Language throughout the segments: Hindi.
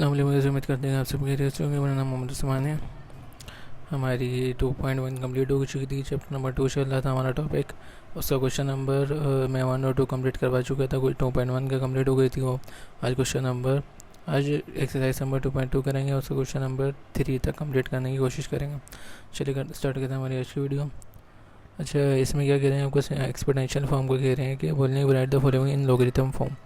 अस्सलाम वालेकुम। उम्मीद करते हैं आप सब खैरियत से होंगे। मेरा नाम मोहम्मद उस्मान है। हमारी 2.1 कंप्लीट हो चुकी थी। चैप्टर नंबर 2 चल रहा था हमारा टॉपिक। उसका क्वेश्चन नंबर मैं 1 और 2 कंप्लीट करवा चुका था। कोई 2.1 का कंप्लीट हो गई थी वो। आज एक्सरसाइज नंबर 2.2 करेंगे। उसका क्वेश्चन नंबर 3 तक कंप्लीट करने की कोशिश करेंगे। चलिए स्टार्ट करते हैं हमारी आज की वीडियो। अच्छा, इसमें क्या कह रहे हैं आपको, एक्सपोनेंशियल फॉर्म को कह रहे हैं कि बोलने को right the following in logarithm form.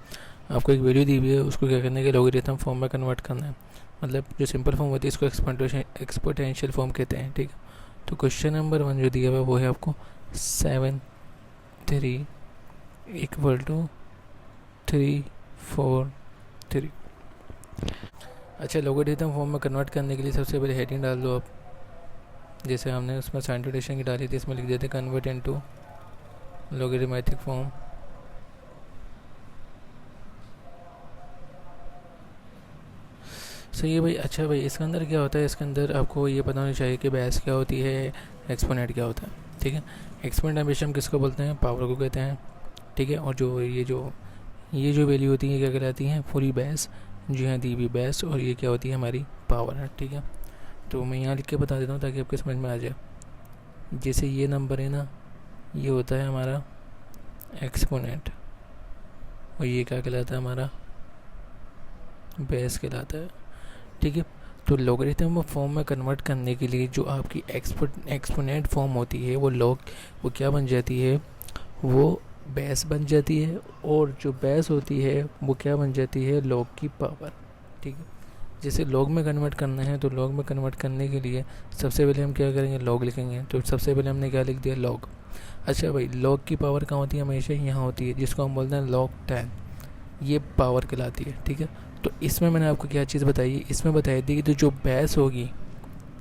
आपको एक वैल्यू दी हुई है, उसको क्या करना है कि लॉगरिथम फॉर्म में कन्वर्ट करना है। मतलब जो सिंपल फॉर्म होती है इसको एक्सपोनेंशियल फॉर्म कहते हैं। ठीक है, तो क्वेश्चन नंबर 1 जो दिया हुआ है वो है आपको 7 3 इक्वल टू 3 4 3। अच्छा, लॉगरिथम फॉर्म में कन्वर्ट करने के लिए सबसे पहले हेडिंग डाल दो आप। जैसे हमने उसमें साइन ट्रेडिशन की डाली थी, इसमें लिख देते कन्वर्ट इनटू लॉगरिथमिक फॉर्म। सही है भाई। अच्छा भाई, इसके अंदर क्या होता है, इसके अंदर आपको ये पता होना चाहिए कि बेस क्या होती है, एक्सपोनेंट क्या होता है। ठीक है, एक्सपोनेंट हमेशा हम किसको बोलते हैं, पावर को कहते हैं। ठीक है, और जो ये जो वैल्यू होती है क्या कहलाती हैं, पूरी बेस जो है दी हुई बेस, और ये क्या होती है, हमारी पावर है। ठीक है, तो मैं यहाँ लिख के बता देता हूँ ताकि आपके समझ में आ जाए। जैसे ये नंबर है ना, ये होता है हमारा एक्सपोनेंट, और ये क्या कहलाता है, हमारा बेस कहलाता है। ठीक है, तो लॉगरिथम फॉर्म में कन्वर्ट करने के लिए जो आपकी एक्सपोनेंट फॉर्म होती है वो क्या बन जाती है, वो बेस बन जाती है। और जो बेस होती है वो क्या बन जाती है, लॉग की पावर। ठीक है, जैसे लॉग में कन्वर्ट करना है, तो लॉग में कन्वर्ट करने के लिए सबसे पहले हम क्या करेंगे, लॉग लिखेंगे। तो सबसे पहले हमने क्या लिख दिया, लॉग। अच्छा भाई, लॉग की पावर कहाँ होती है, हमेशा यहाँ होती है, जिसको हम बोलते हैं log 10। ये पावर कहलाती है। ठीक है, तो इसमें मैंने आपको क्या चीज़ बताई, इसमें बताई थी कि तो जो बेस होगी,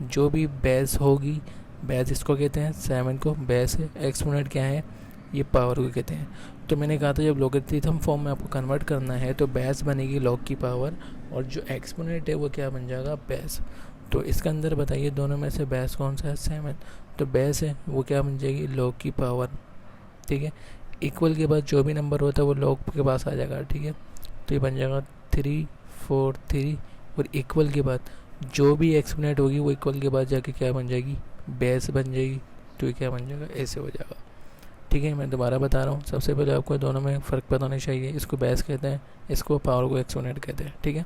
जो भी बेस होगी, बेस इसको कहते हैं, 7 को बेस है, एक्सपोनेंट क्या है, ये पावर को कहते हैं। तो मैंने कहा था जब लॉगरिथम फॉर्म में आपको कन्वर्ट करना है तो बेस बनेगी लॉग की पावर, और जो एक्सपोनेंट है वो क्या बन जाएगा, बेस। तो इसके अंदर बताइए दोनों में से बेस कौन सा है, 7। तो बेस है वो क्या बन जाएगी, लॉग की पावर। ठीक है, इक्वल के बाद जो भी नंबर होता है वो लॉग के पास आ जाएगा। ठीक है, तो ये बन जाएगा 3 4 3, और इक्वल के बाद जो भी एक्सपोनेंट होगी वो इक्वल के बाद जाके क्या बन जाएगी, बेस बन जाएगी। तो ये क्या बन जाएगा, ऐसे हो जाएगा। ठीक है, मैं दोबारा बता रहा हूँ, सबसे पहले आपको दोनों में फ़र्क पता होना चाहिए। इसको बेस कहते हैं, इसको पावर को एक्सपोनेंट कहते हैं। ठीक है,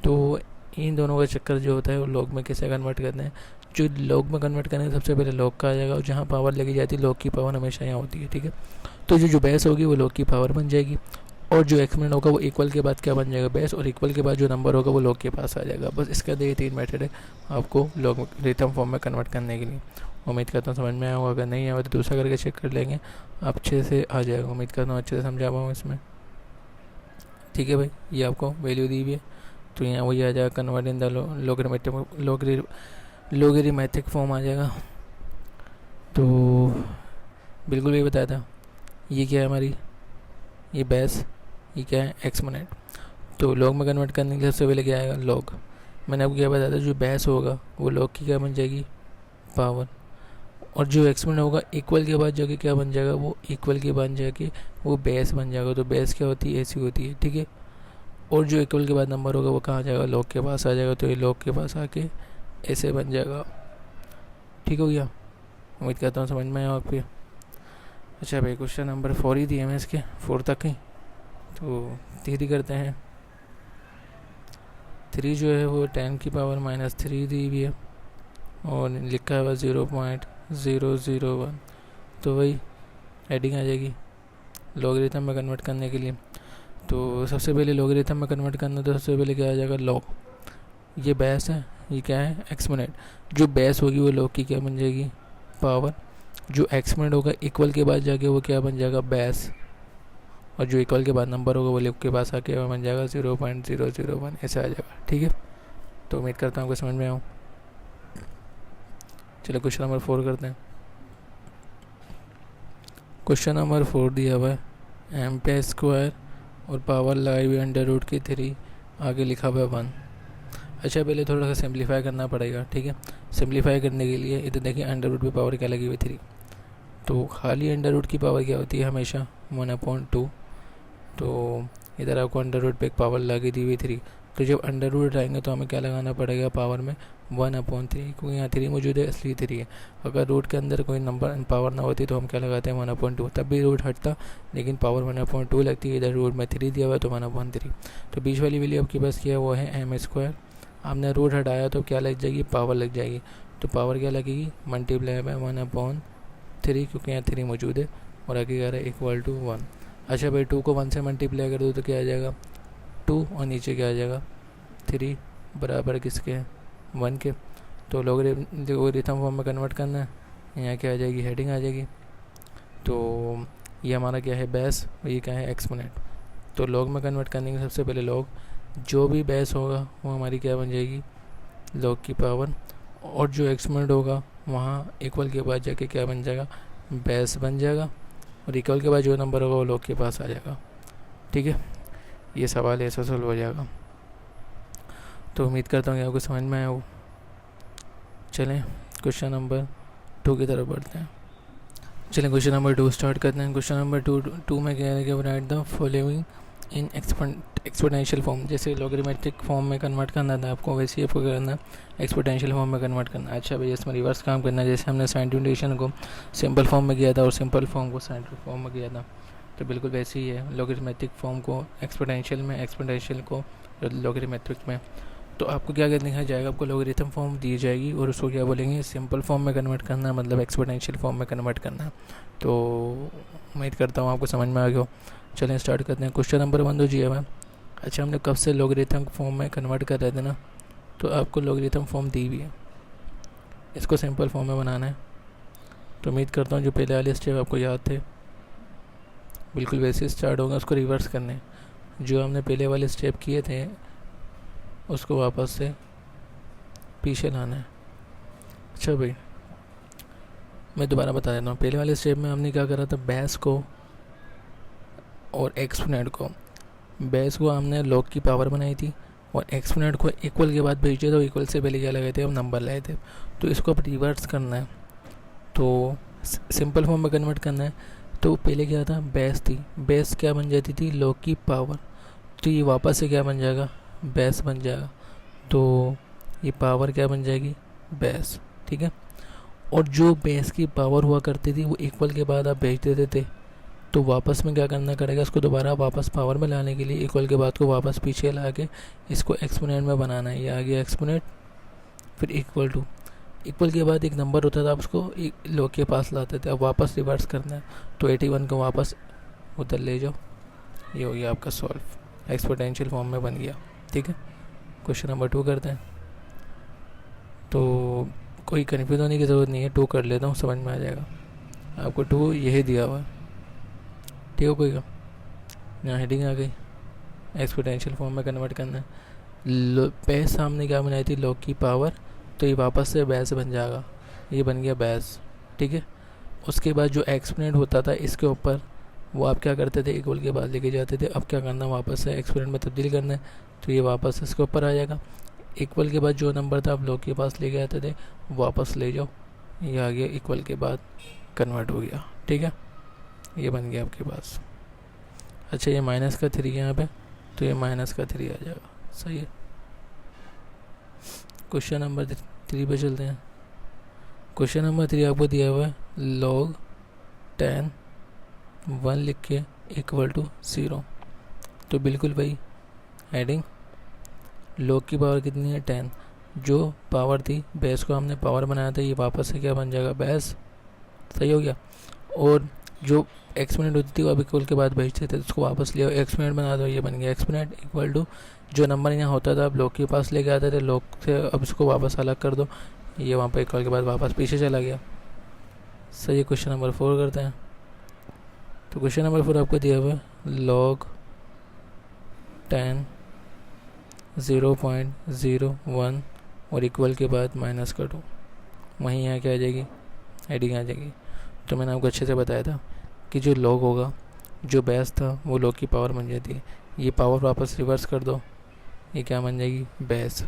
तो इन दोनों का चक्कर जो होता है वो लॉग में कैसे कन्वर्ट करते हैं। जो लॉग में कन्वर्ट करने सबसे पहले लॉग का आ जाएगा, और जहाँ पावर लगी जाती है लॉग की पावर हमेशा यहाँ होती है। ठीक है, तो जो बेस होगी वो लॉग की पावर बन जाएगी, और जो एक्सपोनेंट होगा वो इक्वल के बाद क्या बन जाएगा, बेस, और इक्वल के बाद जो नंबर होगा वो लॉग के पास आ जाएगा। बस इसका ये 3 मेथड है आपको लॉगरिथम फॉर्म में कन्वर्ट करने के लिए। उम्मीद करता हूँ समझ में आया होगा। अगर नहीं आया तो दूसरा करके चेक कर लेंगे, आप अच्छे से आ जाएगा। उम्मीद करता हूँ अच्छे से समझा पाऊँ इसमें। ठीक है भाई, ये आपको वैल्यू दी हुई है, तो यहाँ वही आ जाएगा, convert in the logarithmic form आ जाएगा। तो बिल्कुल भी बताया था, ये क्या है हमारी, ये बेस, ये क्या है, एक्सपोनेंट। तो लॉग में कन्वर्ट करने के लिए सबसे पहले क्या आएगा, लॉग। मैंने आपको क्या बताया था, जो बेस होगा वो लॉग की क्या बन जाएगी, पावर, और जो एक्सपोनेंट होगा इक्वल के बाद जाके क्या बन जाएगा, वो इक्वल के बाद जाके वो बेस बन जाएगा। तो बेस क्या होती है, ऐसी होती है। ठीक है, और जो इक्वल के बाद नंबर होगा वो कहाँ जाएगा, लॉग के पास आ जाएगा। तो ये लॉग के पास आके ऐसे बन जाएगा। ठीक हो गया, उम्मीद करता हूँ समझ में आया आपको। अच्छा भाई, क्वेश्चन नंबर 4 ही दिए मैं इसके, 4 तक ही, तो 3 करते हैं। 3 जो है वो 10 की पावर -3 दी हुई है, और लिखा हुआ 0.001। तो वही हेडिंग आ जाएगी लॉगरिथम में कन्वर्ट करने के लिए। तो सबसे पहले लॉगरिथम में कन्वर्ट करना, तो सबसे पहले क्या आ जाएगा, लॉग। ये बेस है, ये क्या है, एक्सपोनेंट। जो बेस होगी वो लॉग की क्या बन जाएगी, पावर। जो एक्सपोनेंट होगा इक्वल के बाद जाके वो क्या बन जाएगा, बेस, और जो इक्वल के बाद नंबर होगा वो लॉग के पास आके वो बन जाएगा 0.001, ऐसे आ जाएगा। ठीक है, तो उम्मीद करता हूँ आपको समझ में आऊँ। चलो क्वेश्चन नंबर 4 करते हैं। क्वेश्चन नंबर 4 दिया हुआ है m² और पावर लगाई हुई √3, आगे लिखा हुआ है 1। अच्छा, पहले थोड़ा सा सिंप्लीफाई करना पड़ेगा। ठीक है, सिंप्लीफाई करने के लिए इधर देखिए अंडर रूट पे पावर क्या लगी हुई 3, तो खाली अंडर रूट की पावर क्या होती है, हमेशा 1/2। तो इधर आपको अंडर रूट पे एक पावर लगी दी हुई 3, तो जब अंडर रूट आएंगे तो हमें क्या लगाना पड़ेगा पावर में 1/3, क्योंकि यहाँ 3 मौजूद है इसलिए 3 है। अगर रूट के अंदर कोई नंबर पावर ना होती तो हम क्या लगाते हैं 1/2, तब भी रूट हटता, लेकिन पावर 1/2 लगती है। इधर रूट में 3 दिया हुआ है तो 1/3। तो बीच वाली वैल्यू आपके पास क्या है वो है m²। आपने रूट हटाया तो क्या लग जाएगी, पावर लग जाएगी। तो पावर क्या लगेगी, मल्टीप्लाई बाय 1/3, क्योंकि यहाँ 3 मौजूद है और आगे कह रहा है इक्वल टू 1। अच्छा भाई 2 को 1 से मल्टीप्लाई कर दो तो क्या आ जाएगा 2, और नीचे क्या आ जाएगा 3, बराबर किसके हैं 1 के। तो लोगरिथम फॉर्म में कन्वर्ट करना है, यहाँ क्या आ जाएगी, हेडिंग आ जाएगी। तो ये हमारा क्या है बेस, ये क्या है एक्सपोनेंट। तो लॉग में कन्वर्ट करने के सबसे पहले लॉग, जो भी बेस होगा वो हमारी क्या बन जाएगी लॉग की पावर, और जो एक्सपोनेंट होगा वहाँ इक्वल के बाद जाके क्या बन जाएगा बेस बन जाएगा, और इक्वल के बाद जो नंबर होगा वो लॉग के पास आ जाएगा। ठीक है, ये सवाल ऐसा सॉल्व हो जाएगा। तो उम्मीद करता हूँ कि आपको समझ में आया हो। चलें क्वेश्चन नंबर 2 की तरफ बढ़ते हैं। चलें क्वेश्चन नंबर 2 स्टार्ट करते हैं। क्वेश्चन नंबर 2 में कह रहे हैं कि right the following in exponential form. जैसे लॉगरिथमिक फॉर्म में कन्वर्ट करना था आपको, वैसे ही आपको करना एक्सपोनेंशियल फॉर्म में कन्वर्ट करना। अच्छा भैया इसमें रिवर्स काम करना है, जैसे हमने साइंटिफिक नोटेशन को सिंपल फॉर्म में किया था और सिंपल फॉर्म को साइंटिफिक फॉर्म में किया था, तो बिल्कुल वैसे ही है लॉगरिथमिक फॉर्म को एक्सपोनेंशियल में, एक्सपोनेंशियल को लॉगरिथमिक में। तो आपको क्या दिखाया जाएगा, आपको लॉगरिथम फॉर्म दी जाएगी और उसको क्या बोलेंगे सिंपल फॉर्म में कन्वर्ट करना है, मतलब एक्सपोनेंशियल फॉर्म में कन्वर्ट करना है। तो उम्मीद करता हूँ आपको समझ में आ गया हो। चलें स्टार्ट करते हैं। क्वेश्चन नंबर 1 तो जी है। अच्छा हमने कब से लॉगरिथम फॉर्म में कन्वर्ट कर रहे थे ना, तो आपको लॉगरिथम फॉर्म दी हुई है, इसको सिंपल फॉर्म में बनाना है। तो उम्मीद करता हूँ जो पहले वाले स्टेप आपको याद थे बिल्कुल वैसे स्टार्ट होगा, उसको रिवर्स करने। जो हमने पहले वाले स्टेप किए थे उसको वापस से पीछे लाना है। अच्छा भाई मैं दोबारा बता देता हूँ, पहले वाले स्टेप में हमने क्या करा था, बेस को और एक्सपोनेंट को, बेस को हमने लॉग की पावर बनाई थी और एक्सपोनेंट को इक्वल के बाद भेजे, तो इक्वल से पहले क्या लगाए थे हम नंबर लाए थे। तो इसको अब रिवर्स करना है, तो सिंपल फॉर्म में कन्वर्ट करना है। तो पहले क्या था, बेस थी, बेस क्या बन जाती थी लॉग की पावर, तो ये वापस से क्या बन जाएगा बेस बन जाएगा। तो ये पावर क्या बन जाएगी बेस। ठीक है, और जो बेस की पावर हुआ करती थी वो इक्वल के बाद आप भेज देते थे, तो वापस में क्या करना पड़ेगा, इसको दोबारा वापस पावर में लाने के लिए इक्वल के बाद को वापस पीछे ला के इसको एक्सपोनेंट में बनाना है। ये आ गया एक्सपोनेंट, फिर इक्वल टू, इक्वल के बाद एक नंबर होता था, आप उसको लॉग के पास लाते थे, अब वापस रिवर्स करना है। तो 81 को वापस उधर ले जाओ, ये हो गया आपका सॉल्व, एक्सपोनेंशियल फॉर्म में बन गया। ठीक है, क्वेश्चन नंबर 2 करते हैं। तो कोई कन्फ्यूज होने की ज़रूरत नहीं है, 2 कर लेता हूँ, समझ में आ जाएगा आपको। 2 यही दिया हुआ है, ठीक है कोई का, यहाँ हेडिंग आ गई, एक्सपोनेंशियल फॉर्म में कन्वर्ट करना है। बेस सामने क्या बनाई थी लॉग की पावर, तो ये वापस से बेस बन जाएगा, ये बन गया बेस। ठीक है, उसके बाद जो एक्सपोनेंट होता था इसके ऊपर, वो आप क्या करते थे इक्वल के बाद लेके जाते थे, अब क्या करना वापस से एक्सपोनेंट में तब्दील करना है, तो ये वापस इसके ऊपर आ जाएगा। इक्वल के बाद जो नंबर था आप लॉग के पास लेके आते थे वापस ले जाओ, ये आ गया इक्वल के बाद कन्वर्ट हो गया। ठीक है, ये बन गया आपके पास। अच्छा ये माइनस का 3 यहाँ पे, तो ये माइनस का 3 आ जाएगा, सही है। क्वेश्चन नंबर 3 पे चलते हैं। क्वेश्चन नंबर 3 आपको दिया हुआ है log 10 1 लिख के इक्वल टू 0। तो बिल्कुल भाई हेडिंग, log की पावर कितनी है 10, जो पावर थी बेस को हमने पावर बनाया था, ये वापस से क्या बन जाएगा बेस, सही हो गया। और जो एक्सपोनेंट होती थी वो अब इक्वल के बाद भेजते थे, उसको वापस ले एक्सपोनेंट बना दो, ये बन गया एक्सपोनेंट इक्वल टू जो नंबर यहाँ होता था अब लॉग के पास लेके आते थे, लॉग से अब इसको वापस अलग कर दो, ये वहाँ पर इक्वल के बाद वापस पीछे चला गया। सही है, क्वेश्चन नंबर 4 करते हैं। तो क्वेश्चन नंबर 4 आपको दिया हुआ है log 10 0.01 और इक्वल के बाद माइनस का 2, वहीं यहाँ क्या आ जाएगी हेडिंग आ जाएगी। तो मैंने आपको अच्छे से बताया था कि जो log होगा, जो बेस था वो log की पावर बन जाती है, ये पावर वापस रिवर्स कर दो, ये क्या बन जाएगी बेस।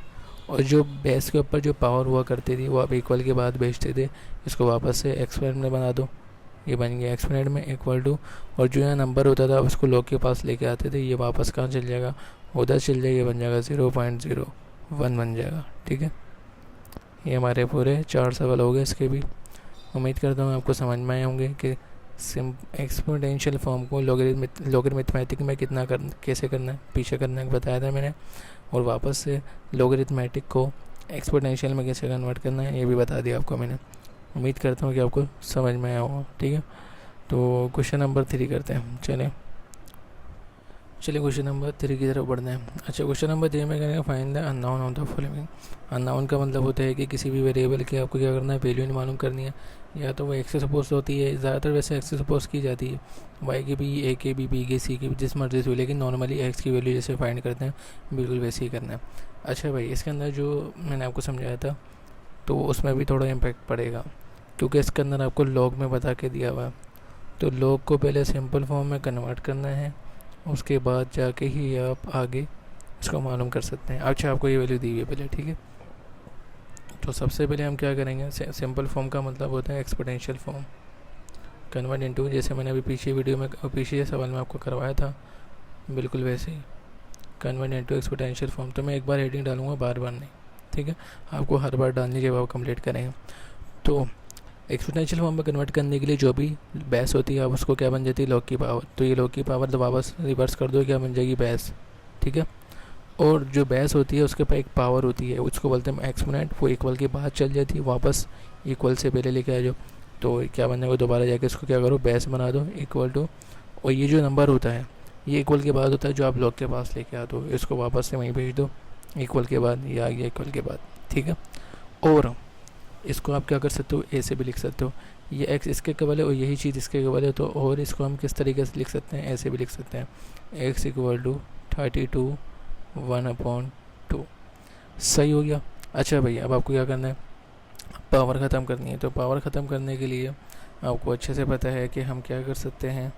और जो बेस के ऊपर जो पावर हुआ करती थी वो आप इक्वल के बाद भेजते थे, इसको वापस से एक्सपोनेंट में बना दो, ये बन गया एक्सपोनेंट में इक्वल टू, और जो यहाँ नंबर होता था उसको लॉग के पास लेके आते थे, ये वापस कहाँ चल जाएगा, उधर चल जाएगा, ये बन जाएगा 0.01 बन जाएगा। ठीक है, ये हमारे पूरे 4 सवाल हो गए इसके भी। उम्मीद करता हूँ आपको समझ में आए होंगे कि एक्सपोनेंशियल फॉर्म को लोगरिथमेटिक में कैसे करना है, पीछे करना है बताया था मैंने, और वापस से लोगरिथमेटिक को एक्सपोनेंशियल में कैसे कन्वर्ट करना है ये भी बता दिया आपको मैंने। उम्मीद करता हूँ कि आपको समझ में आया होगा। ठीक है, तो क्वेश्चन नंबर 3 करते हैं। चलिए क्वेश्चन नंबर 3 की तरफ बढ़ते हैं। अच्छा, क्वेश्चन नंबर 3 में करेंगे find the unknown of the following. Unknown का मतलब होता है कि किसी भी वेरिएबल की आपको क्या करना है, वैल्यू नहीं मालूम करनी है, या तो वो एक्स से सपोज होती है, ज़्यादातर वैसे एक्स से सपोज की जाती है, वाई की भी, ए के भी, बी के, सी की भी, जिस मर्जी से, लेकिन नॉर्मली एक्स की वैल्यू जैसे फाइंड करते हैं बिल्कुल वैसे ही करना है। अच्छा भाई, इसके अंदर जो मैंने आपको समझाया था तो उसमें भी थोड़ा इम्पैक्ट पड़ेगा, क्योंकि इसके अंदर आपको लॉग में बता के दिया हुआ है। तो लॉग को पहले सिंपल फॉर्म में कन्वर्ट करना है, उसके बाद जाके ही आप आगे इसको मालूम कर सकते हैं। अच्छा, आपको ये वैल्यू दी हुई है पहले। ठीक है, तो सबसे पहले हम क्या करेंगे, सिंपल फॉर्म का मतलब होता है एक्सपोनेंशियल फॉर्म कन्वर्ट इनटू, जैसे मैंने अभी पीछे सवाल में आपको करवाया था बिल्कुल वैसे ही, कन्वर्ट इनटू एक्सपोनेंशियल फॉर्म। तो मैं एक बार हेडिंग डालूंगा, बार बार नहीं। ठीक है, आपको हर बार डालने के बाद कंप्लीट करेंगे। तो एक्सपोनेंशियल फॉर्म में कन्वर्ट करने के लिए जो भी बेस होती है अब उसको क्या बन जाती है, लॉग की पावर। तो ये लॉग की पावर तो वापस रिवर्स कर दो, क्या बन जाएगी, बेस। ठीक है, और जो बेस होती है उसके पास एक पावर होती है, उसको बोलते हैं एक्सपोनेंट। वो इक्वल के बाद चल जाती है, वापस इक्वल से पहले लेके आ जाओ, तो क्या बन जाएगा, दोबारा जाके इसको क्या करो, बेस बना दो इक्वल टू, और ये जो नंबर होता है ये इक्वल के बाद होता है जो आप लॉग के पास लेके आ दो, इसको वापस से वहीं भेज दो इक्वल के बाद, ये आ गया इक्वल के बाद। ठीक है, और इसको आप क्या कर सकते हो, ए से भी लिख सकते हो, ये एक्स इसके केवल है और यही चीज़ इसके केवल है, तो और इसको हम किस तरीके से लिख सकते हैं, ऐसे भी लिख सकते हैं, एक्स इक्वल टू 32 1/2। सही हो गया। अच्छा भैया, अब आपको क्या करना है, पावर ख़त्म करनी है। तो पावर ख़त्म करने के लिए आपको अच्छे से पता है कि हम क्या कर सकते हैं,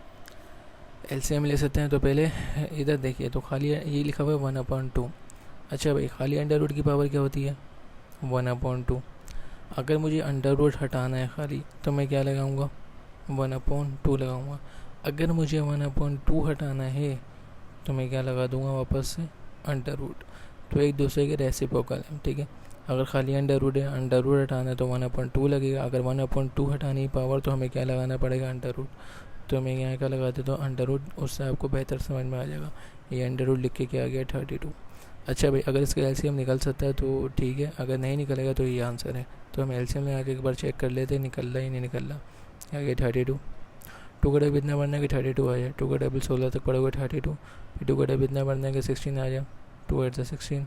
एलसीएम ले सकते हैं। तो पहले इधर देखिए, तो खाली ये लिखा हुआ है 1/2। अच्छा भाई, खाली अंडर रूट की पावर क्या होती है, 1/2। अगर मुझे अंडर रूट हटाना है खाली, तो मैं क्या लगाऊंगा, 1/2 लगाऊंगा। अगर मुझे 1/2 हटाना है तो मैं क्या लगा दूंगा, वापस से अंडर रूट। तो एक दूसरे के रेसिप्रोकल है। ठीक है, अगर खाली अंडर रूट है, अंडर रूट हटाना है तो 1/2 लगेगा। अगर 1/2 हटानी पावर तो हमें क्या लगाना पड़ेगा, अंडर रूट। तो मैं यहाँ क्या लगा देता हूँ, अंडर रूट, उससे आपको बेहतर समझ में आ जाएगा। ये अंडर रूट लिख के क्या आ गया, 32। अच्छा भाई, अगर इसका एलसीएम निकल सकता है तो ठीक है, अगर नहीं निकलेगा तो ये आंसर है। तो हम एलसीएम में आके एक बार चेक कर लेते हैं निकल रहा ही नहीं निकल रहा। आगे 32, 2 का डबल इतना बढ़ना है कि 32 आ जाए, 2 का डबल 16 तक पड़ेगा 32, फिर 2 का डबल इतना बढ़ना है कि 16 आ जाए, 2 8 16,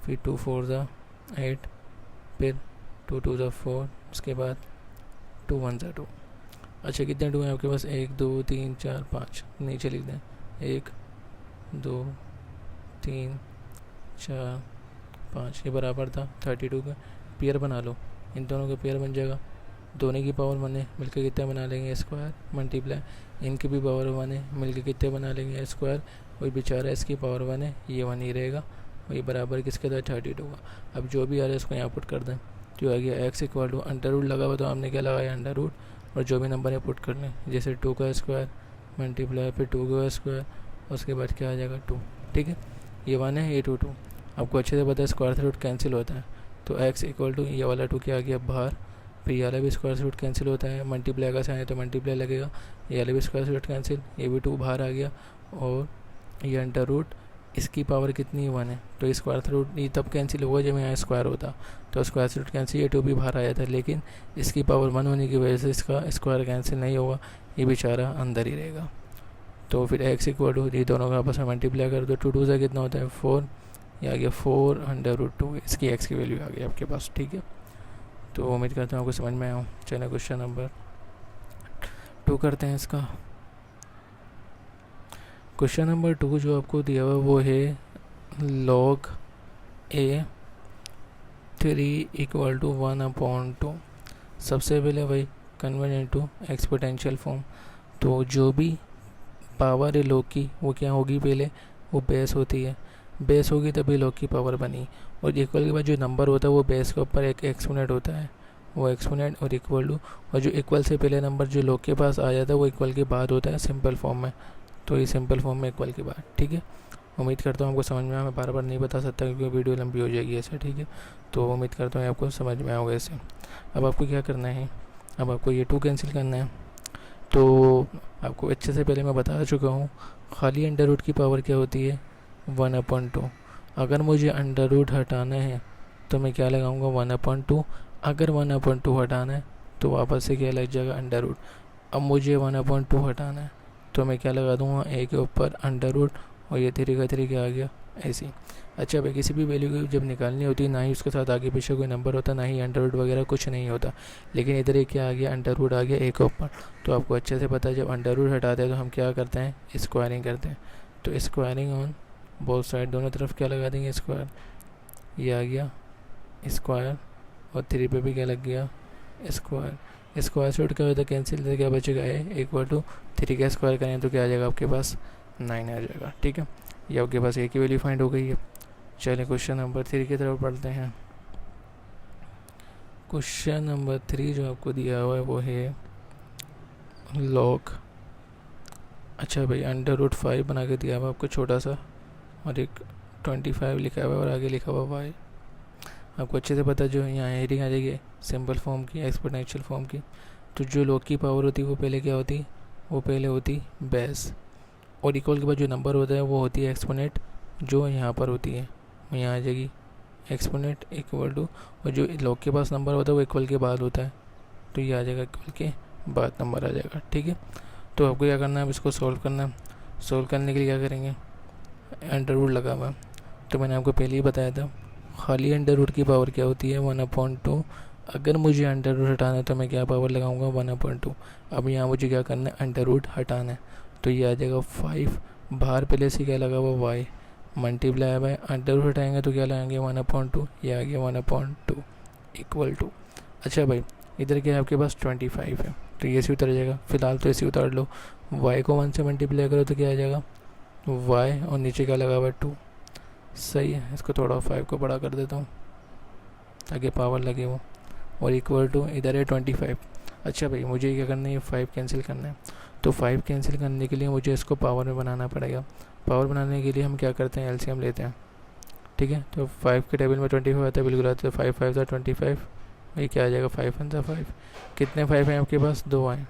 फिर 2 4 8, फिर 2 2 4, उसके बाद 2 1 2। अच्छा, कितने 2 हैं आपके पास, 1 2 3 4 5, नीचे लिख दें, 1 2 3 4 5, ये बराबर था 32 का। पेयर बना लो, इन दोनों का पेयर बन जाएगा, दोनों की पावर बने मिलकर कितने बना लेंगे, स्क्वायर मल्टीप्लाई, इनकी भी पावर बने मिलकर कितने बना लेंगे, स्क्वायर। वही बेचारा इसकी पावर बने, ये 1 ही रहेगा, वही बराबर किसके था, 32 का। अब जो भी आ रहा है इसको यहाँ पुट कर दें, तो आ गया X equal to under root लगा हुआ, तो हमने क्या लगाया, अंडर रूट, और जो भी नंबर है पुट कर लें, जैसे 2 का स्क्वायर मल्टीप्लाई फिर 2 का स्क्वायर, उसके बाद क्या आ जाएगा 2। ठीक है, ये 1 है, ये 2 2। आपको अच्छे से पता है स्क्वायर से रूट कैंसिल होता है, तो एक्स इक्वल टू ये वाला 2 क्या आ गया बाहर, फिर ये वाला भी स्क्वायर से रूट कैंसिल होता है, मल्टीप्लाई का साइन है तो मल्टीप्लाई लगेगा, ये वाला भी स्क्वायर से रूट कैंसिल, ये भी 2 बाहर आ गया, और ये अंडर रूट, इसकी पावर कितनी 1 है, तो ये स्क्वायर से रूट ये तब कैंसिल होगा जब यहाँ स्क्वायर होता, तो स्क्वायर से रूट कैंसिल, ये 2 भी बाहर आया था, लेकिन इसकी पावर 1 होने की वजह से इसका स्क्वायर कैंसिल नहीं होगा, ये बेचारा अंदर ही रहेगा। तो फिर एक्स इक्वल टू ये दोनों का आपस में मल्टीप्लाई कर दो, 2 2 से कितना होता है 4, ये आ गया 4 अंडर रूट 2, इसकी एक्स की वैल्यू आ गई आपके पास। ठीक है, तो उम्मीद करता हूँ आपको समझ में आया हूँ। चलिए क्वेश्चन नंबर 2 करते हैं इसका। क्वेश्चन नंबर 2 जो आपको दिया हुआ वो है log a 3 इक्वल टू 1/2। सबसे पहले वही कन्वर्ट इनटू एक्सपोनेंशियल फॉर्म। तो जो भी पावर है log की वो क्या होगी, पहले वो बेस होती है, बेस होगी तभी log की पावर बनी, और इक्वल के बाद जो नंबर होता है वो बेस के ऊपर एक एक्सपोनेंट होता है, वो एक्सपोनेंट और इक्वल टू, और जो इक्वल से पहले नंबर जो लॉग के पास आ जाता है वो इक्वल के बाद होता है सिंपल फॉर्म में, तो ये सिंपल फॉर्म में इक्वल के बाद। ठीक है, उम्मीद करता हूँ आपको समझ में आया। मैं बार बार नहीं बता सकता क्योंकि वीडियो लंबी हो जाएगी ऐसे। ठीक है, तो उम्मीद करता हूँ आपको समझ में आया होगा ऐसे। अब आपको क्या करना है, अब आपको ये 2 कैंसिल करना है। तो आपको अच्छे से पहले मैं बता चुका हूँ, खाली अंडर रूट की पावर क्या होती है 1/2। अगर मुझे अंडर रूट हटाना है तो मैं क्या लगाऊंगा 1/2। अगर 1/2 हटाना है तो वापस से क्या लग जाएगा अंडर रूट। अब मुझे 1/2 हटाना है तो मैं क्या लगा दूंगा ए के ऊपर अंडर रूट, और ये 3 का 3 क्या आ गया ऐसे ही। अच्छा भाई, किसी भी वैल्यू की जब निकालनी होती है ना ही उसके साथ आगे पीछे कोई नंबर होता, ना ही अंडर रूट वगैरह कुछ नहीं होता, लेकिन इधर एक क्या आ गया अंडर रूट आ गया ए के ऊपर। तो आपको अच्छे से पता है जब अंडर रूट हटाते हैं तो हम क्या करते हैं स्क्वायरिंग करते हैं। तो स्क्वायरिंग ऑन बोथ साइड, दोनों तरफ क्या लगा देंगे स्क्वायर, ये आ गया स्क्वायर, और 3 पे भी क्या लग गया स्क्वायर। स्क्वायर से उठ क्या होता है कैंसिल, तो क्या बचेगा ए इक्वल टू 3 का स्क्वायर करें तो क्या आ जाएगा आपके पास 9 आ जाएगा। ठीक है, ये आपके पास ए की वैल्यू फाइंड हो गई है। चलिए क्वेश्चन नंबर 3 की तरफ पढ़ते हैं। क्वेश्चन नंबर 3 जो आपको दिया हुआ है वो है लॉग। अच्छा भाई, अंडर रूट 5 बना के दिया हुआ आपको छोटा सा, और एक 25 लिखा हुआ है और आगे लिखा हुआ वाई। आपको अच्छे से पता जो यहाँ हेडिंग आ जाएगी सिंपल फॉर्म की, एक्सपोनेंशियल फॉर्म की। तो जो लॉग की पावर होती है वो पहले क्या होती, वो पहले होती बेस, और इक्वल के बाद जो नंबर होता है वो होती है एक्सपोनेंट, जो यहाँ पर होती है यहाँ आ जाएगी एक्सपोनेंट इक्वल टू, और जो लॉग के पास नंबर होता है वो इक्वल के बाद होता है, तो ये आ जाएगा इक्वल के बाद नंबर आ जाएगा। ठीक है, तो आपको क्या करना है, अब इसको सॉल्व करना है। सॉल्व करने के लिए क्या करेंगे, अंडर रूट लगा हुआ। तो मैंने आपको पहले ही बताया था खाली अंडर रूट की पावर क्या होती है 1/2। अगर मुझे अंडर रूट हटाना है तो मैं क्या पावर लगाऊंगा 1/2। अब यहाँ मुझे क्या करना है अंडर रूट हटाना है, तो ये आ जाएगा 5, बाहर पहले से क्या लगा हुआ Y, multiply by under root हटाएंगे तो क्या लगाएंगे 1/2, ये आ गया 1/2 इक्वल टू। अच्छा भाई, इधर क्या है आपके पास 25 है, तो ये सी उतर जाएगा। फिलहाल तो ऐसे उतार लो, y को 1 से मल्टीप्लाई करो तो क्या आ जाएगा y, और नीचे क्या लगा हुआ है 2। सही है, इसको थोड़ा 5 को बड़ा कर देता हूँ ताकि पावर लगे वो, और इक्वल टू इधर है 25। अच्छा भाई, मुझे क्या करना है, ये 5 कैंसिल करना है। तो 5 कैंसिल करने के लिए मुझे इसको पावर में बनाना पड़ेगा। पावर बनाने के लिए हम क्या करते हैं एलसीएम लेते हैं। ठीक है, तो 5 के टेबल में 25 आता है, बिल्कुल आता है। 5 5 25, ये क्या आ जाएगा 5 1 5। कितने 5 हैं आपके पास, 2 आए।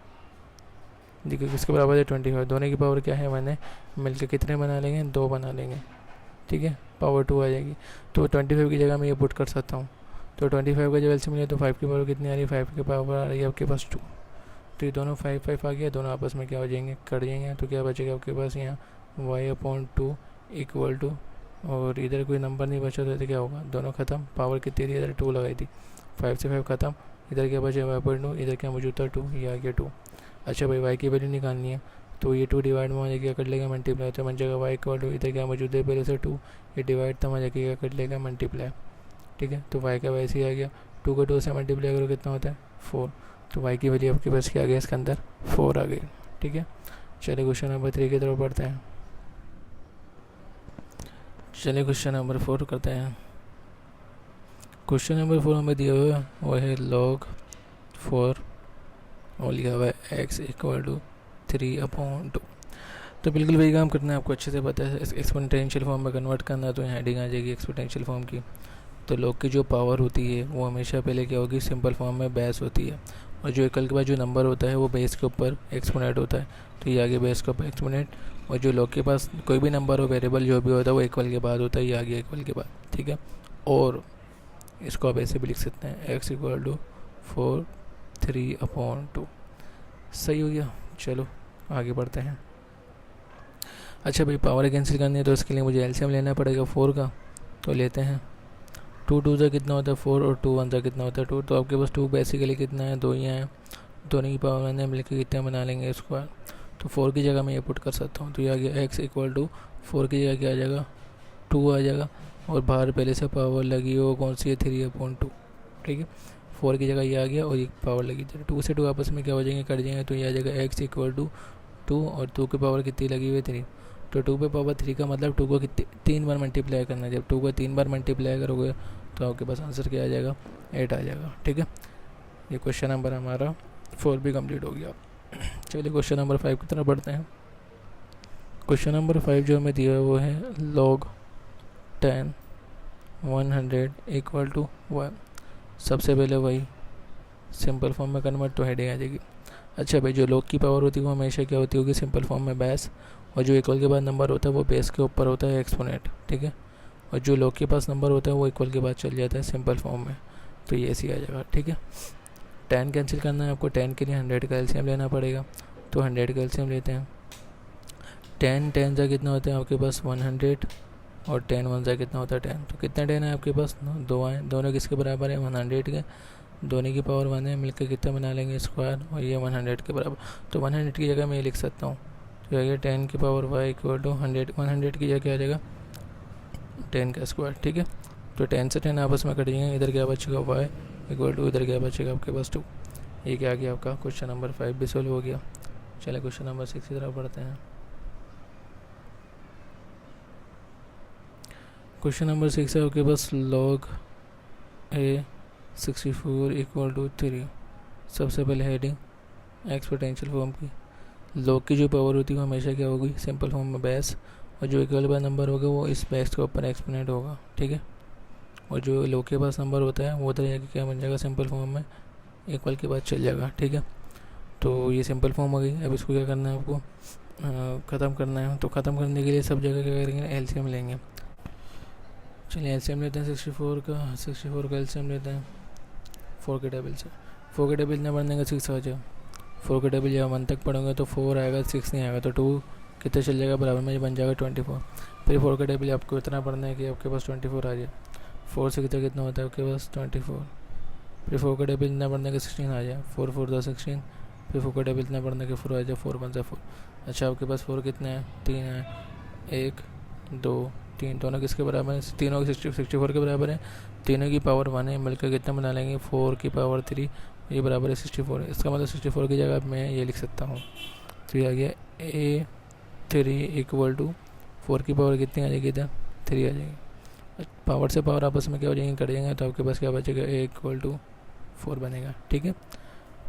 देखिए किसके बराबर है 25, दोनों की पावर क्या है, मैंने मिलकर कितने बना लेंगे 2 बना लेंगे। ठीक है, पावर 2 आ जाएगी। तो 25 की जगह मैं ये पुट कर सकता हूँ। तो 25 का जब एलसीएम मिले तो 5 की पावर कितनी आ रही है, 5 की पावर आ रही है आपके पास 2। तो ये दोनों 5 5 आ गया, दोनों आपस में क्या हो जाएंगे कट जाएंगे। तो क्या बचेगा आपके पास यहाँ y/2 इक्वल टू, और इधर कोई नंबर नहीं बचा तो क्या होगा, दोनों खत्म। पावर कितनी थी इधर 2 लगाई थी, 5 से 5 खत्म। इधर क्या बचा y/2, इधर क्या मौजूद था 2, ये आ गया 2। अच्छा भाई, y की वैल्यू निकालनी है, तो ये 2 डिवाइड में आ जाएगा कर लेगा मल्टीप्लाई, तो बन जाएगा y इक्वल टू, इधर क्या मौजूद है पहले से 2, ये डिवाइड था वहाँ जाके क्या कर लेगा मल्टीप्लाई। ठीक है, तो y का वैसे ही आ गया, 2 को 2 से मल्टीप्लाई करो कितना होता है 4। तो y की वैल्यू आपके पास क्या आ गया इसके अंदर 4 आ गई। ठीक है, चलिए क्वेश्चन नंबर 3 की तरफ पढ़ते हैं। चलिए क्वेश्चन नंबर 4 करते हैं। क्वेश्चन नंबर 4 हमें दिया हुआ है वो है log 4, और लिखा हुआ है x इक्वल टू 3/2। तो बिल्कुल वही काम करना है, आपको अच्छे से पता है एक्सपोनेंशियल फॉर्म में कन्वर्ट करना है, तो यहाँ हेडिंग आ जाएगी एक्सपोनेंशियल फॉर्म की। तो log की जो पावर होती है वो हमेशा पहले क्या होगी सिंपल फॉर्म में बेस होती है, और जो इक्वल के बाद जो नंबर होता है वो बेस के ऊपर एक्सपोनेंट होता है, तो ये आगे बेस के ऊपर एक्सपोनेंट, और जो log के पास कोई भी नंबर हो वेरिएबल जो भी होता है वो इक्वल के बाद होता है, ये आगे इक्वल के बाद। ठीक है, और इसको आप ऐसे भी लिख सकते हैं x इक्वल टू 4 3/2। सही हो गया, चलो आगे बढ़ते हैं। अच्छा भाई, पावर कैंसिल करनी है तो इसके लिए मुझे एलसीएम लेना पड़ेगा 4 का, तो लेते हैं। 2 2 से कितना होता है 4, और 2 1 से कितना होता है 2। तो आपके पास 2 बेसिकली कितना है 2 ही है, दोनों की पावर मैंने मिलकर कितने बना लेंगे स्क्वायर। तो 4 की जगह मैं ये पुट कर सकता हूँ, तो ये आ गया x इक्वल टू 4 की जगह क्या आ जाएगा 2 आ जाएगा, और बाहर पहले से पावर लगी हो कौन सी है 3/2। ठीक है, 4 की जगह ये आ गया और ये पावर लगी, 2 से 2 आपस में क्या हो जाएंगे कट जाएंगे, तो ये आ जाएगा x इक्वल टू 2, और 2 की पावर कितनी लगी हुई है 3। तो 2 पे पावर 3 का मतलब 2 को कितनी 3 बार मल्टीप्लाई करना है। जब 2 को 3 बार मल्टीप्लाई करोगे तो आपके पास आंसर क्या आ जाएगा 8 आ जाएगा। ठीक है, ये क्वेश्चन नंबर हमारा 4 भी कंप्लीट हो गया। चलिए क्वेश्चन नंबर 5 की तरफ बढ़ते हैं। क्वेश्चन नंबर 5 जो हमें दिया है वो है log 10 100 इक्वल टू 1। सबसे पहले वही सिंपल फॉर्म में कन्वर्ट तो हेडिंग आ जाएगी। अच्छा भाई, जो log की पावर होती है वो हमेशा क्या होती होगी, सिंपल फॉर्म में बेस, और जो इक्वल के बाद नंबर होता है वो बेस के ऊपर होता है एक्सपोनेंट, ठीक है। और जो log के पास नंबर होता है वो इक्वल के बाद चल जाता है सिंपल फॉर्म में, तो ये ऐसे आ जाएगा, ठीक है। 10 कैंसिल करना है आपको, 10 के लिए 100 का एलसीएम लेना पड़ेगा, तो 100 का एलसीएम लेते हैं। 10 10 जा कितना होता है आपके पास 100, और 10 1 जा कितना होता है 10। तो कितना 10 है आपके पास, दो आए, दोनों किसके बराबर है 100 के, दोनों की पावर 1 है, मिलकर कितना बना लेंगे स्क्वायर, और ये 100 के बराबर। तो 100 की जगह मैं ये लिख सकता हूँ, तो आ गया 10 की पावर y इक्वल टू 100, 100 की जगह क्या आ जाएगा 10 का स्क्वायर, ठीक है। तो 10 से 10 आपस में कट जाएंगे, इधर क्या बचेगा y इक्वल टू, इधर क्या बचेगा आपके पास 2। ये क्या आ गया आपका क्वेश्चन नंबर 5 भी सोल्व हो गया। चलिए क्वेश्चन नंबर 6 की तरफ बढ़ते हैं। क्वेश्चन नंबर 6 है आपके पास log a 64 इक्वल टू 3। सबसे पहले हेडिंग एक्सपोनेंशियल फॉर्म की, log की जो पावर होती है वो हमेशा क्या होगी, सिंपल फॉर्म में बेस, और जो इक्वल बाय नंबर होगा वो इस बेस के ऊपर एक्सपोनेंट होगा, ठीक है। और जो log के पास नंबर होता है वो उधर जाके क्या बन जाएगा, सिंपल फॉर्म में इक्वल के बाद चल जाएगा, ठीक है। तो ये सिंपल फॉर्म हो गई। अब इसको क्या करना है आपको, ख़त्म करना है। तो ख़त्म करने के लिए सब जगह क्या करेंगे, एलसीएम लेंगे। चलिए एलसीएम लेते हैं 64 का एलसीएम लेते हैं 4 के टेबल से। 4 के टेबल इतना बढ़ देंगे 6 आ जाए। 4 के टेबल जब 1 तक पढ़ोगे तो 4 आएगा, 6 नहीं आएगा, तो 2 कितने चल जाएगा बराबर में, बन जाएगा 24। फिर 4 के टेबल आपको इतना पढ़ना है कि आपके पास 24 आ जाए। 4 से कितना होता है आपके पास 24। फिर 4 का टेबल इतना बढ़ने के 16 आ जाए, 4 4 10 16। फिर 4 का टेबल इतना बढ़ने के 4 आ जाए, 4 1 4। अच्छा आपके पास 4 कितने हैं, 3 है, 1 2 3, दोनों किसके बराबर हैं, तीनों 64 के बराबर है। तीनों की पावर 1 है, मिलकर कितना बना लेंगे 4 की पावर 3, ये बराबर है 64। इसका मतलब 64 की जगह मैं ये लिख सकता हूँ, तो ये आ गया A3 इक्वल टू 4 की पावर कितनी आ जाएगी, इधर 3 आ जाएगी। पावर से पावर आपस में क्या हो जाएंगे, कट जाएंगे, तो आपके पास क्या बचेगा, A इक्वल टू 4 बनेगा, ठीक है।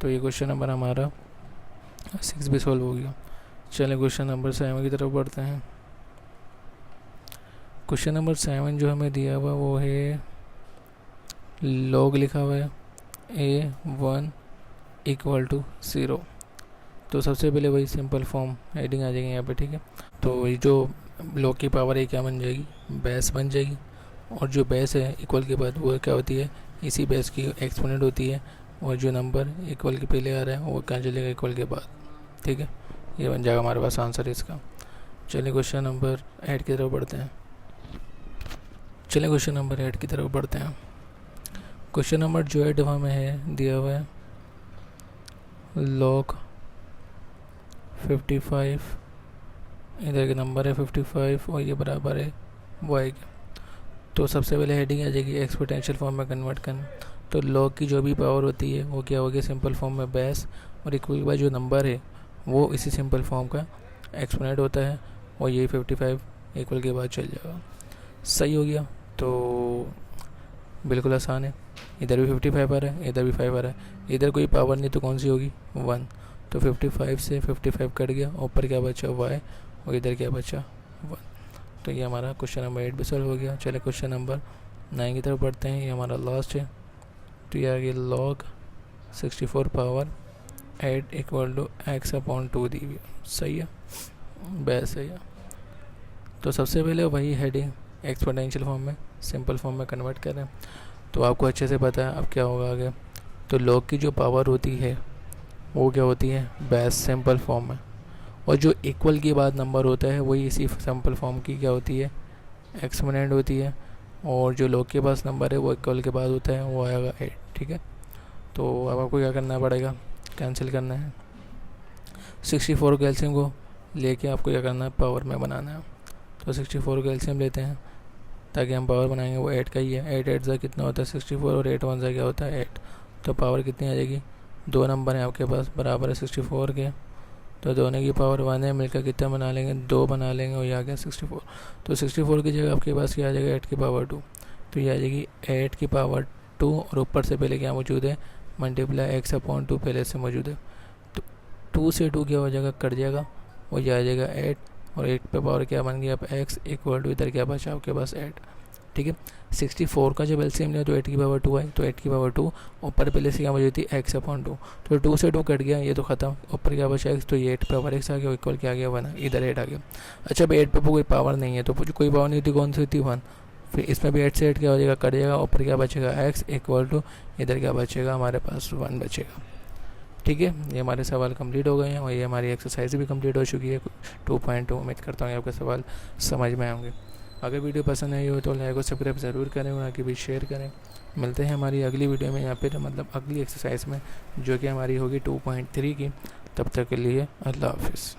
तो ये क्वेश्चन नंबर हमारा 6 भी सॉल्व हो गया। चलिए क्वेश्चन नंबर 7 की तरफ बढ़ते हैं। क्वेश्चन नंबर 7 जो हमें दिया हुआ वो है log लिखा हुआ है A1 इक्वल टू 0। तो सबसे पहले वही सिंपल फॉर्म हेडिंग आ जाएगी यहाँ पे, ठीक है। तो ये जो log की पावर है क्या बन जाएगी, बेस बन जाएगी, और जो बेस है इक्वल के बाद वो क्या होती है, इसी बेस की एक्सपोनेंट होती है, और जो नंबर इक्वल के पहले आ रहा है वो क्या चलेगा इक्वल के बाद, ठीक है। ये बन जाएगा हमारे पास आंसर इसका। चलिए क्वेश्चन नंबर 8 की तरफ बढ़ते हैं। क्वेश्चन नंबर जो 8 में है दिया हुआ है log 55, इधर के नंबर है 55 और ये बराबर है y के। तो सबसे पहले हेडिंग आ जाएगी एक्सपोनेंशियल फॉर्म में कन्वर्ट करना। तो log की जो भी पावर होती है वो क्या होगी, सिंपल फॉर्म में बेस, और इक्वल के बाद जो नंबर है वो इसी सिंपल फॉर्म का एक्सपोनेंट होता है, और ये 55 इक्वल के बाद चल जाएगा। सही हो गया, तो बिल्कुल आसान है। इधर भी 55 आ रहा है, इधर भी 5 आ रहा है, इधर कोई पावर नहीं तो कौन सी होगी 1। तो 55 से 55 कट गया, ऊपर क्या बचा y, और इधर क्या बचा 1। तो ये हमारा क्वेश्चन नंबर 8 भी सॉल्व हो गया। चलिए क्वेश्चन नंबर 9 की तरफ बढ़ते हैं, ये हमारा लास्ट है। तो ये आ गया log 64 power 8 equal to x/2 दी हुई। सही है, बेस है। तो सबसे पहले वही हेडिंग एक्सपोनेंशियल फॉर्म में सिंपल फॉर्म में कन्वर्ट करें, तो आपको अच्छे से पता है अब क्या होगा आगे। तो log की जो पावर होती है वो क्या होती है, बेस सिंपल फॉर्म में, और जो इक्वल के बाद नंबर होता है वही इसी सिंपल फॉर्म की क्या होती है, एक्सपोनेंट होती है, और जो log के पास नंबर है वो इक्वल के बाद होता है वो आएगा 8, ठीक है। तो अब आपको क्या करना पड़ेगा, कैंसिल करना है। 64 के एलसीएम को लेके आपको क्या करना है, पावर में बनाना है। तो 64 का एलसीएम लेते हैं ताकि हम पावर बनाएंगे, वो 8 का ही है। 8 8 कितना होता है 64, और 8 1 क्या होता है 8। तो पावर कितनी आ जाएगी, दो नंबर हैं आपके पास बराबर है 64 के, तो दोनों की पावर 1 है, मिलकर कितना बना लेंगे 2 बना लेंगे, और ये आ गया 64। तो 64 की जगह आपके पास क्या आ जाएगा 8 की पावर 2। तो ये आ जाएगी 8 की पावर 2, और ऊपर से पहले क्या मौजूद है मल्टीप्लाई एक्स अपॉन 2 पहले से मौजूद है, तो 2 से 2 क्या हो जाएगा, कट जाएगा, वो आ जाएगा 8, और 8 पे पावर क्या बन गया, अब x इक्वल टू इधर क्या बचा आपके पास 8। ठीक है, 64 का जब एलसीएम लिया तो 8 की पावर 2 आई, तो 8 की पावर 2, ऊपर पहले से क्या मौजूद थी x अपॉन 2, तो 2 से 2 कट गया, ये तो ख़त्म, ऊपर क्या बचा x, तो ये 8 पावर x आ गया, इक्वल क्या आ गया 1, इधर 8 आ गया। अच्छा, अब 8 पे कोई पावर नहीं है, तो कोई पावर नहीं थी, कौन सी थी 1, फिर इसमें भी 8 से 8 क्या हो जाएगा, कट जाएगा, ऊपर क्या बचेगा x इक्वल टू इधर क्या बचेगा हमारे पास 1 बचेगा। ठीक है, ये हमारे सवाल कंप्लीट हो गए हैं और ये हमारी एक्सरसाइज भी कंप्लीट हो चुकी है 2.2। उम्मीद करता हूँ आपके सवाल समझ में आएंगे। अगर वीडियो पसंद आई हो तो लाइक और सब्सक्राइब ज़रूर करें और आगे भी शेयर करें। मिलते हैं हमारी अगली वीडियो में, या फिर मतलब अगली एक्सरसाइज में, जो कि हमारी होगी 2.3 की। तब तक के लिए अल्लाह हाफिज़।